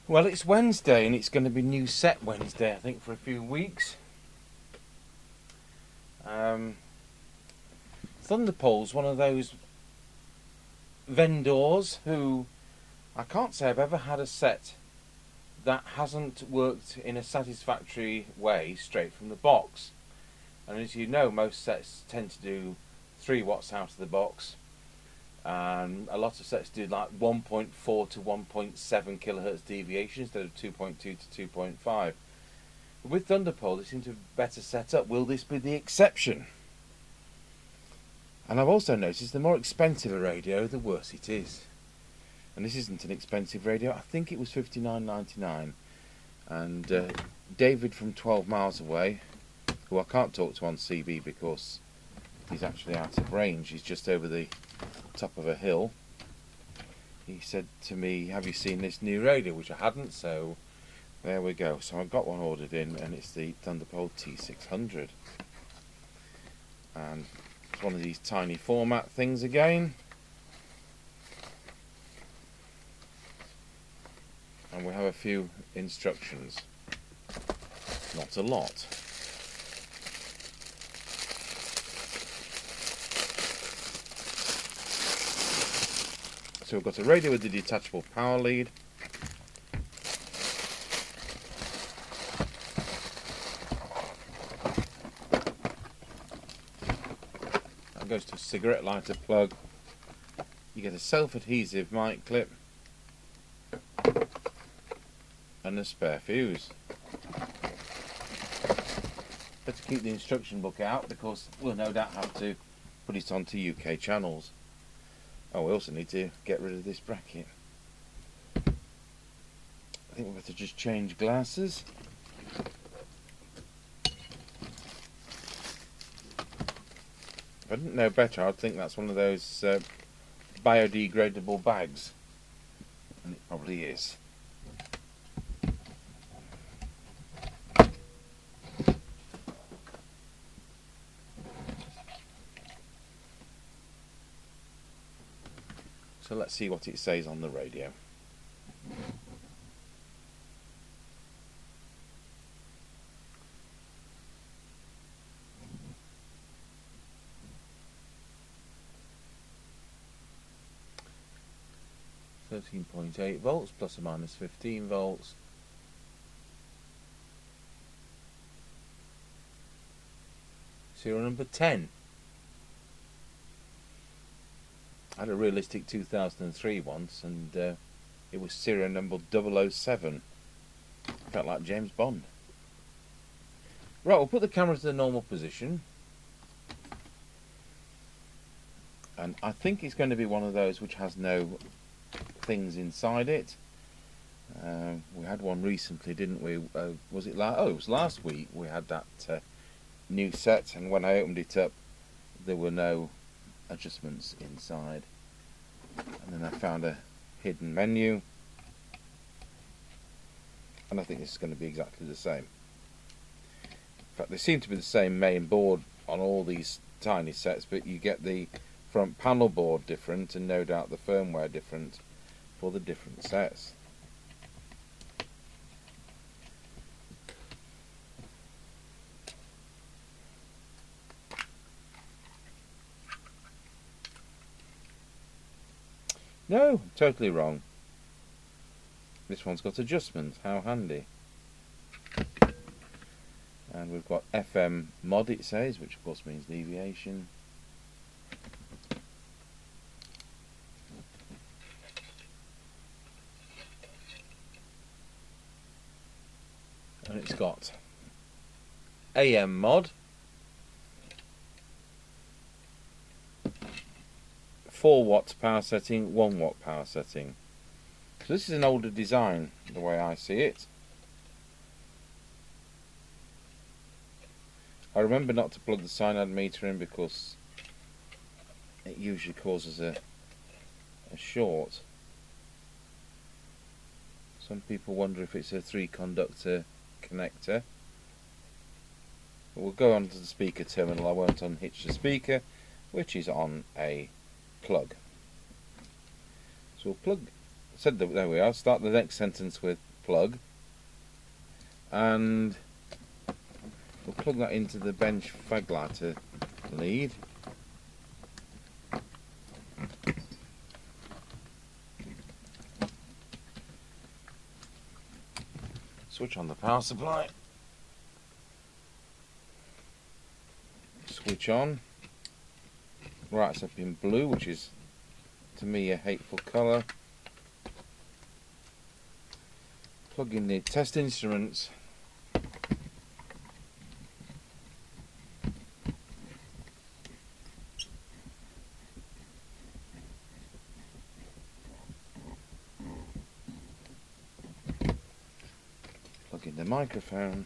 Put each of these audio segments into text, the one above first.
Well, it's Wednesday and it's going to be new set Wednesday, I think, for a few weeks. Thunderpole's one of those vendors who I can't say I've ever had a set that hasn't worked in a satisfactory way straight from the box. And as you know, most sets tend to do 3 watts out of the box. And a lot of sets do like 1.4 to 1.7 kilohertz deviation instead of 2.2 to 2.5. But with Thunderpole, they seem to be better set up. Will this be the exception? And I've also noticed the more expensive a radio, the worse it is. And this isn't an expensive radio. I think it was $59.99. And David from 12 miles away, who I can't talk to on CB because he's actually out of range. He's just over the top of a hill. He said to me, "Have you seen this new radio?" Which I hadn't, so there we go. So I've got one ordered in, and it's the Thunderpole T600. And it's one of these tiny format things again. And we have a few instructions. Not a lot. So we've got a radio with the detachable power lead. That goes to a cigarette lighter plug. You get a self-adhesive mic clip and a spare fuse. Better keep the instruction book out because we'll no doubt have to put it onto UK channels. Oh, we also need to get rid of this bracket. I think we'll have to just change glasses. If I didn't know better, I'd think that's one of those biodegradable bags. And it probably is. So let's see what it says on the radio. (13.8 volts plus or minus 15 volts). Serial number 10. I had a realistic 2003 once, and it was serial number 007. Felt like James Bond. Right, we'll put the camera to the normal position. And I think it's going to be one of those which has no things inside it. We had one recently, didn't we? Was it it was last week we had that new set, and when I opened it up, there were no adjustments inside. And then I found a hidden menu, and I think this is going to be exactly the same. In fact, they seem to be the same main board on all these tiny sets, but you get the front panel board different and no doubt the firmware different for the different sets. No, totally wrong. This one's got adjustments, how handy. And we've got FM mod, it says, which of course means deviation. And it's got AM mod, 4 watts power setting, 1 watt power setting. So this is an older design, the way I see it. I remember not to plug the cyanide meter in because it usually causes a short. Some people wonder if it's a 3-conductor connector. But we'll go on to the speaker terminal. I won't unhitch the speaker, which is on a plug. So we'll plug. There we are. Start the next sentence with plug, and we'll plug that into the bench fag lighter lead. Switch on the power supply. Switch on. Lights up in blue, which is to me a hateful colour. Plug in the test instruments. Plug in the microphone.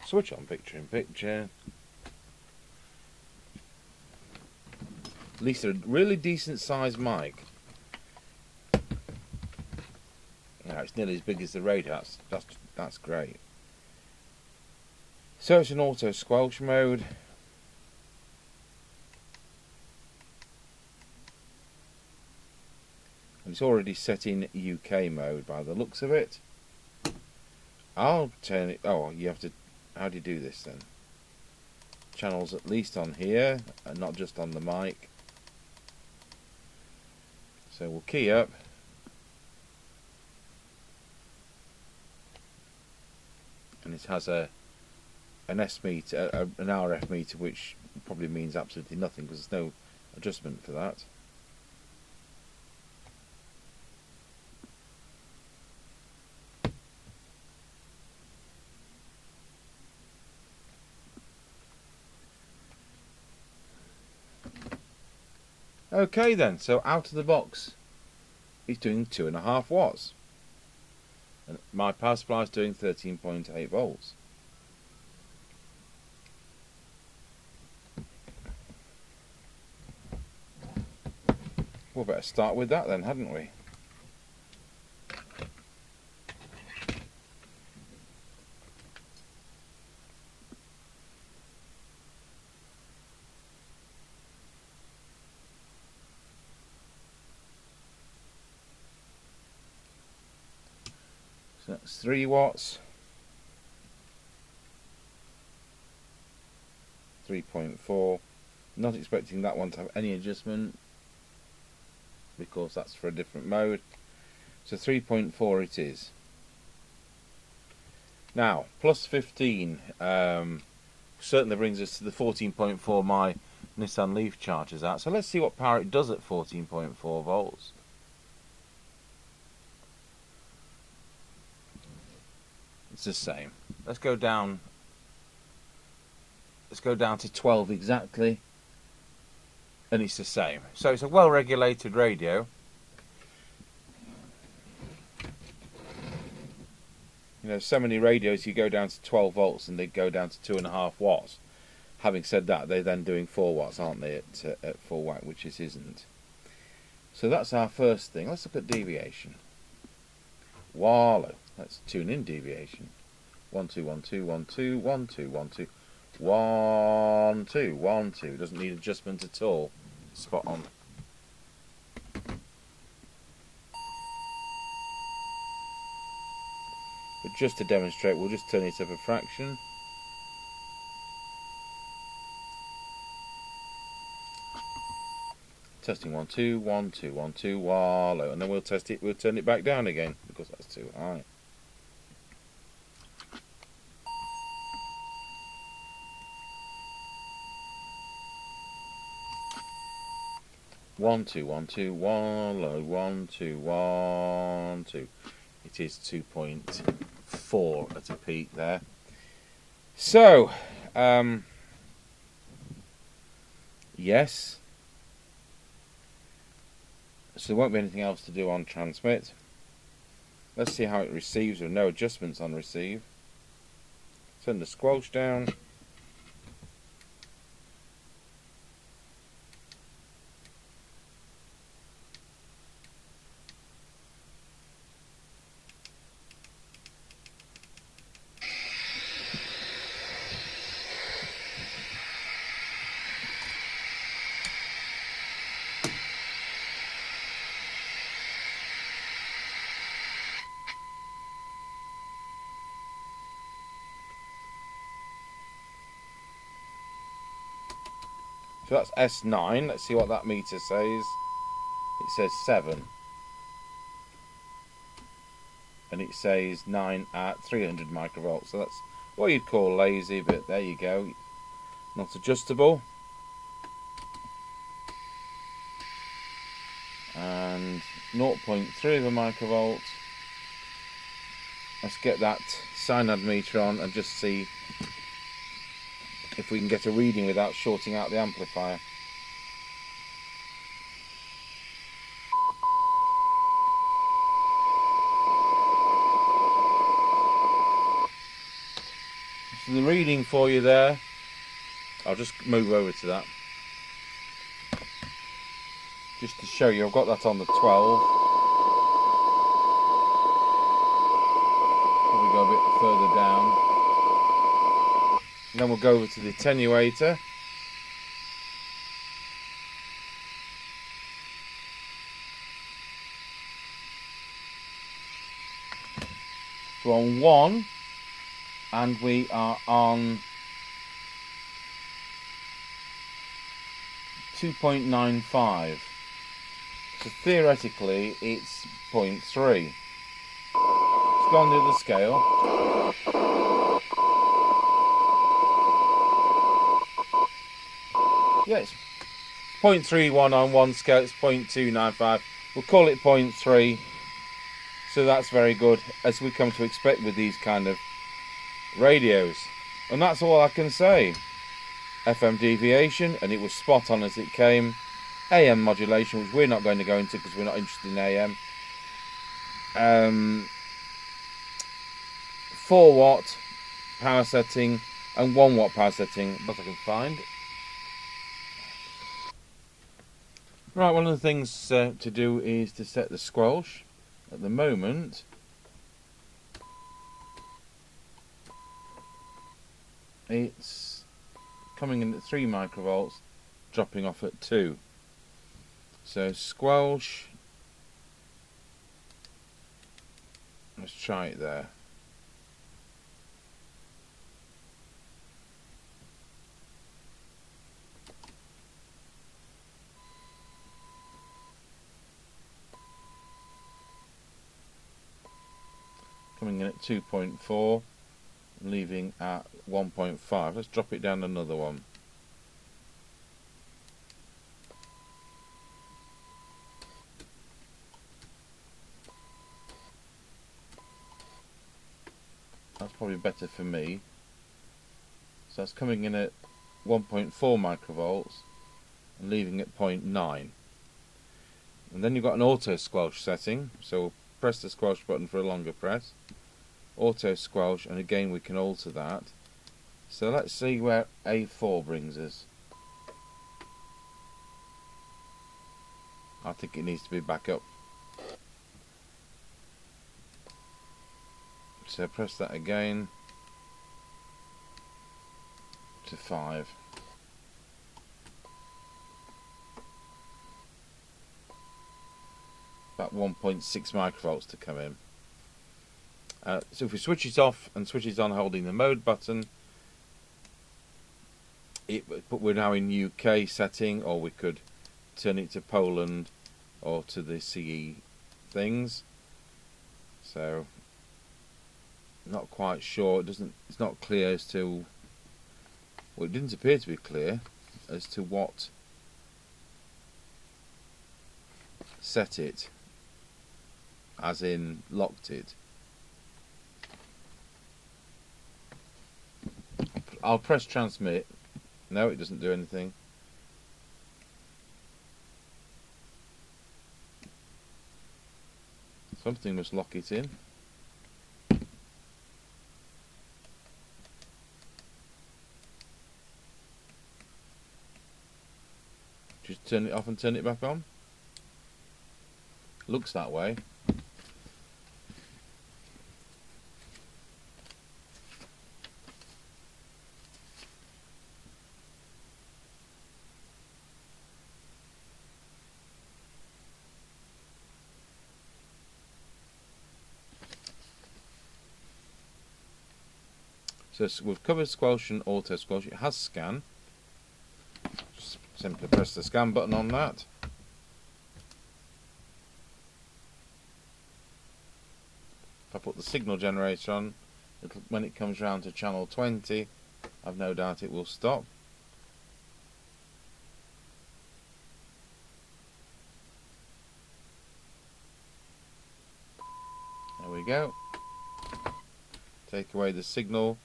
Switch on picture in picture. At least a really decent sized mic. Yeah, it's nearly as big as the radio. That's great. So it's an auto squelch mode. And it's already set in UK mode by the looks of it. I'll turn it. Oh, you have to. How do you do this then? Channels at least on here and not just on the mic. So we'll key up. And it has an S meter, an RF meter, which probably means absolutely nothing because there's no adjustment for that. Okay then, so out of the box, it's doing 2.5 watts. And my power supply is doing 13.8 volts. We'll better start with that then, hadn't we? So that's 3 watts. 3.4. Not expecting that one to have any adjustment because that's for a different mode. So 3.4 it is. Now, plus 15 certainly brings us to the 14.4 my Nissan Leaf charges at. So let's see what power it does at 14.4 volts. It's the same. Let's go down. Let's go down to 12 exactly, and it's the same. So it's a well-regulated radio. You know, so many radios you go down to 12 volts and they go down to 2.5 watts. Having said that, they're then doing 4 watts, aren't they, at full whack, which it isn't. So that's our first thing. Let's look at deviation. Wallow. Let's tune in deviation. 1 2 1 2 1 2 1 2 1 2 1 2 1 2. Doesn't need adjustment at all. Spot on. But just to demonstrate, we'll just turn it up a fraction. Testing 1 2 1 2 1 2 wallow, and then we'll test it. We'll turn it back down again because that's too high. One two 1 2 wallow 1 2 1 2. It is 2.4 at a peak there. So, yes. So there won't be anything else to do on transmit. Let's see how it receives with no adjustments on receive. Turn the squelch down. So that's S9. Let's see what that meter says. It says 7. And it says 9 at 300 microvolts. So that's what you'd call lazy, but there you go. Not adjustable. And 0.3 of a microvolt. Let's get that cyanide meter on and just see if we can get a reading without shorting out the amplifier. So the reading for you there, I'll just move over to that. Just to show you, I've got that on the 12. Probably go a bit further down. And then we'll go over to the attenuator. So on 1, and we are on 2.95. So theoretically it's 0.3. Let's go on the other scale. Yeah, it's 0.31 on one scale, it's 0.295. We'll call it 0.3. So that's very good, as we come to expect with these kind of radios. And that's all I can say. FM deviation, and it was spot on as it came. AM modulation, which we're not going to go into because we're not interested in AM. 4 watt power setting and 1 watt power setting, but I can find. Right, one of the things to do is to set the squelch. At the moment, it's coming in at 3 microvolts, dropping off at 2. So squelch, let's try it there. Coming in at 2.4, leaving at 1.5. Let's drop it down another one. That's probably better for me. So that's coming in at 1.4 microvolts and leaving at 0.9. And then you've got an auto squelch setting, so we'll press the squelch button for a longer press. Auto squelch, and again we can alter that. So let's see where A4 brings us. I think it needs to be back up. So press that again to 5. About 1.6 microvolts to come in. So if we switch it off and switch it on holding the mode button, but we're now in UK setting, or we could turn it to Poland or to the CE things. So not quite sure. It's not clear as to, well, it didn't appear to be clear as to what set it, as in locked it. I'll press transmit. No, it doesn't do anything. Something must lock it in. Just turn it off and turn it back on. Looks that way. So we've covered squelch and auto squelch. It has scan. Just Simply press the scan button on that. If I put the signal generator on, when it comes round to channel 20, I've no doubt it will stop. There we go. Take away the signal.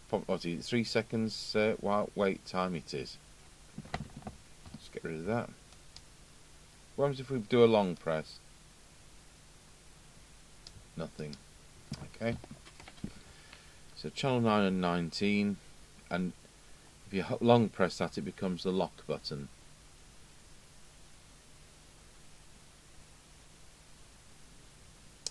Probably 3 seconds while wait time it is. Let's get rid of that. What happens if we do a long press? Nothing. Okay. So channel 9 and 19, and if you long press that, it becomes the lock button.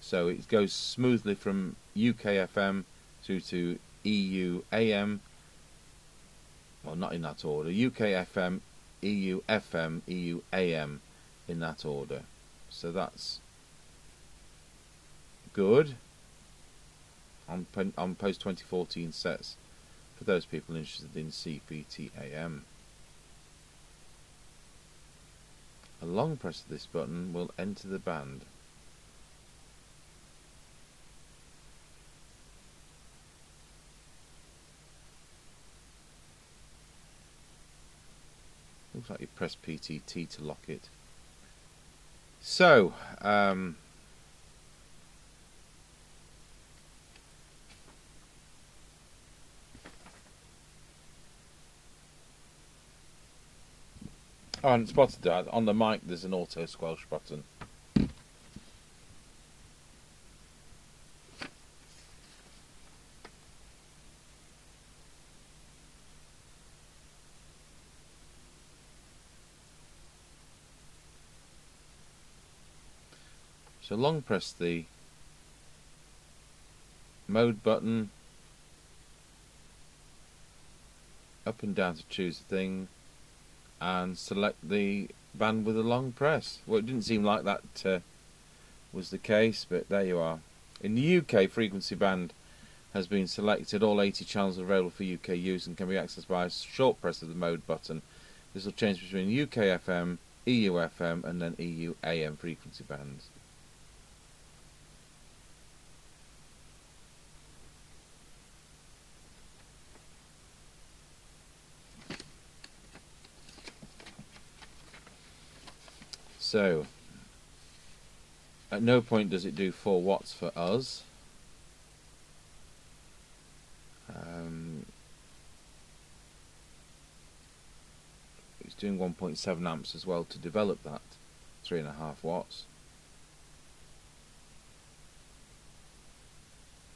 So it goes smoothly from UK FM through to EU AM. Well, not in that order. UK FM, EU FM, EU AM in that order. So that's good on post 2014 sets for those people interested in CPT AM. A long press of this button will enter the band. Looks like you press PTT to lock it. So, oh, and spotted that on the mic. There's an auto squelch button. So long press the mode button up and down to choose the thing, and select the band with a long press. Well, it didn't seem like that was the case, but there you are. In the UK, frequency band has been selected. All 80 channels are available for UK use and can be accessed by a short press of the mode button. This will change between UK FM, EU FM, and then EU AM frequency bands. So, at no point does it do 4 watts for us. It's doing 1.7 amps as well to develop that 3.5 watts.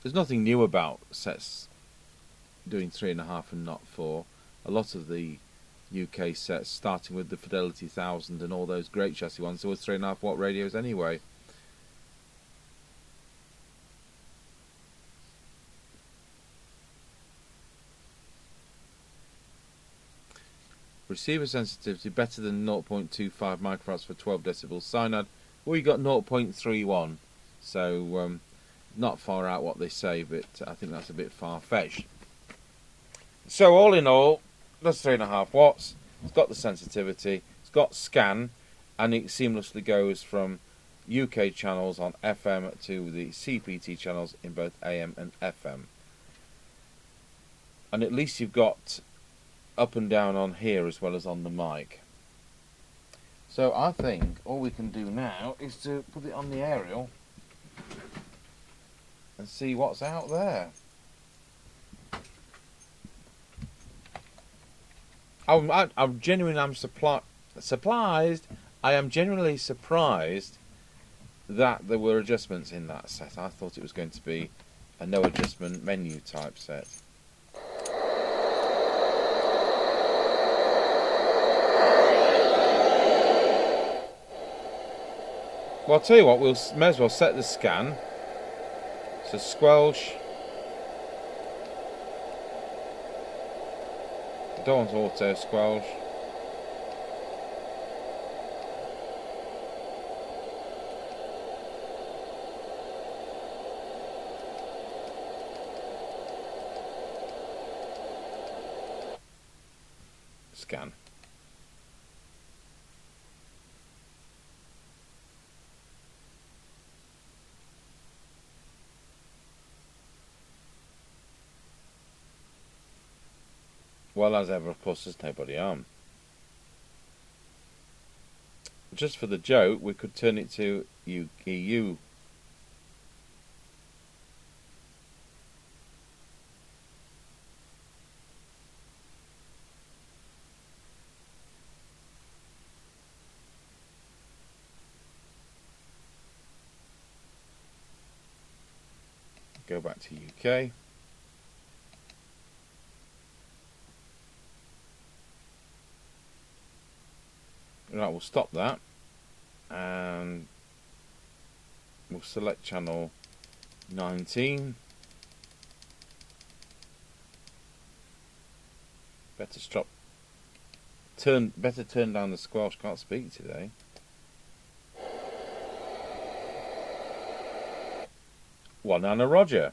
There's nothing new about sets doing 3.5 and not 4. A lot of the UK sets, starting with the Fidelity 1000 and all those great chassis ones, there was 3.5 watt radios anyway. Receiver sensitivity better than 0.25 microfarads for 12 decibels cyanide. Well, you got 0.31, so not far out what they say, but I think that's a bit far-fetched. So all in all, that's 3.5 watts. It's got the sensitivity, it's got scan, and it seamlessly goes from UK channels on FM to the CPT channels in both AM and FM. And at least you've got up and down on here as well as on the mic. So I think all we can do now is to put it on the aerial and see what's out there. I'm genuinely surprised. I am genuinely surprised that there were adjustments in that set. I thought it was going to be a no adjustment menu type set. Well, I'll tell you what, we may as well set the scan. So squelch. Don't want auto squelch. Scan. Well, as ever, of course, there's nobody on. Just for the joke, we could turn it to EU. Go back to UK. Right, we'll stop that and we'll select channel 19. Better turn down the squelch, can't speak today. One Anna Roger.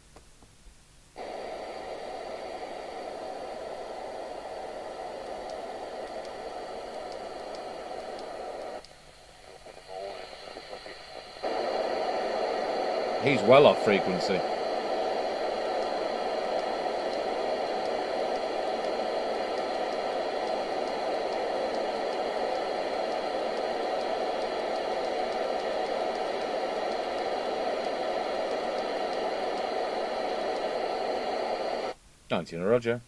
He's well off frequency. Roger.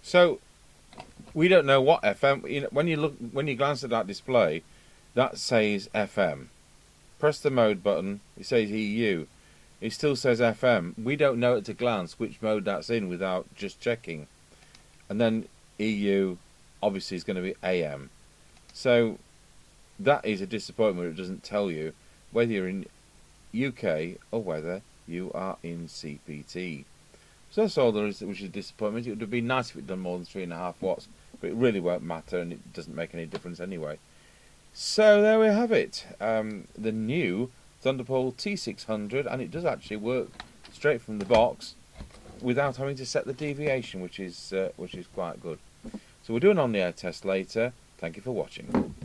So we don't know what FM. You know, when you glance at that display, that says FM. Press the mode button. It says EU. It still says FM. We don't know at a glance which mode that's in without just checking. And then EU obviously is going to be AM. So that is a disappointment. It doesn't tell you whether you're in UK or whether you are in CPT. So that's all there is, which is a disappointment. It would have been nice if it had done more than 3.5 watts, but it really won't matter and it doesn't make any difference anyway. So there we have it, the new Thunderpole T600, and it does actually work straight from the box without having to set the deviation, which is quite good. So we'll do an on-the-air test later. Thank you for watching.